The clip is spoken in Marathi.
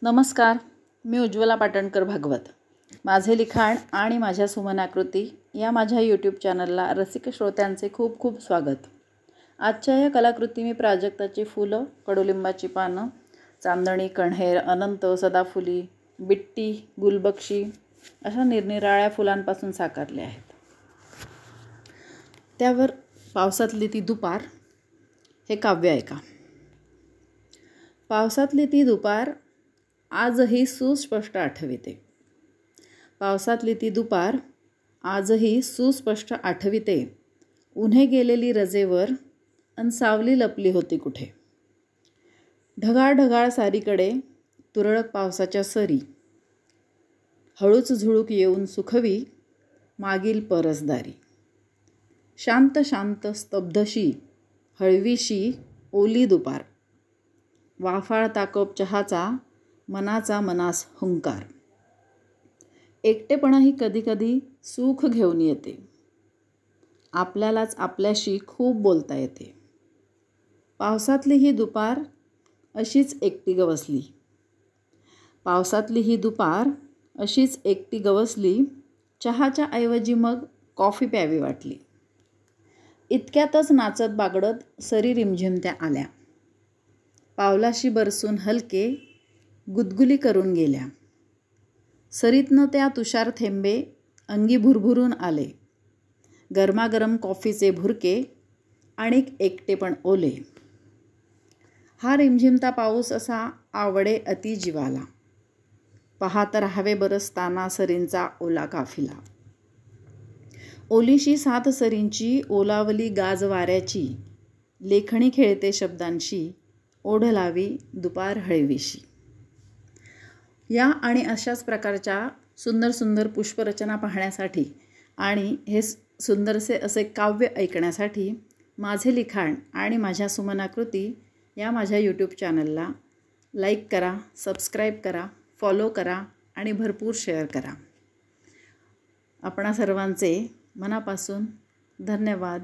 नमस्कार, मी उज्ज्वला पाटणकर भागवत। माझे लिखाण आणि माझ्या सुमनाकृती या माझ्या यूट्यूब चॅनलला रसिक श्रोत्यांचे खूप खूप स्वागत। आजच्या या कलाकृती मी प्राजक्ताची फुलं, कडुलिंबाची पानं, चांदणी, कण्हेर, अनंत, सदाफुली, बिट्टी, गुलबक्षी अशा निरनिराळ्या फुलांपासून साकारल्या आहेत। त्यावर पावसातली ती दुपार हे काव्य ऐका। पावसातली ती दुपार आजही सुस्पष्ट आठविते। पावसातली ती दुपार आजही सुस्पष्ट आठविते। उन्हे गेलेली रजेवर अन सावली लपली होती कुठे। ढगाळ ढगाळ सारीकडे तुरळक पावसाच्या सरी, हळूच झुळूक येऊन सुखवी मागील परसदारी। शांत शांत स्तब्धशी हळवीशी ओली दुपार, वाफाळता कप चहाचा मनाचा मनास हुंकार। एकटेपणाही कधी कधी सुख घेऊन येते। आपल्यालाच आपल्याशी खूप बोलता येते। पावसातली ही दुपार अशीच एकटी गवसली। पावसातली ही दुपार अशीच एकटी गवसली। चहाच्या ऐवजी मग कॉफी प्यावी वाटली। इतक्यातच नाचत बागडत सरी रिमझिमत्या आल्या। पावलाशी बरसून हलके गुदगुली करून गेल्या। सरीतनं त्या तुषार थेंबे अंगी भुरभुरून आले। गरमागरम कॉफीचे भुरके आणिक एकटेपण ओले। हा रिमझिमता पाऊस असा आवडे अति जीवाला। पाहत राहावे बरसताना सरींचा ओला काफिला। ओलीशी साथ सरींची ओलावली गाज वाऱ्याची। लेखणी खेळते शब्दांशी ओढ लावी दुपार हळवीशी। या आणि अशाच प्रकारच्या सुंदर सुंदर पुष्परचना पाहण्यासाठी आणि हे सुंदरसे असे काव्य ऐकण्यासाठी माझे लिखाण आणि माझ्या सुमनाकृती या माझ्या यूट्यूब चॅनलला लाईक करा, सबस्क्राईब करा, फॉलो करा आणि भरपूर शेअर करा। आपणा सर्वांचे मनापासून धन्यवाद।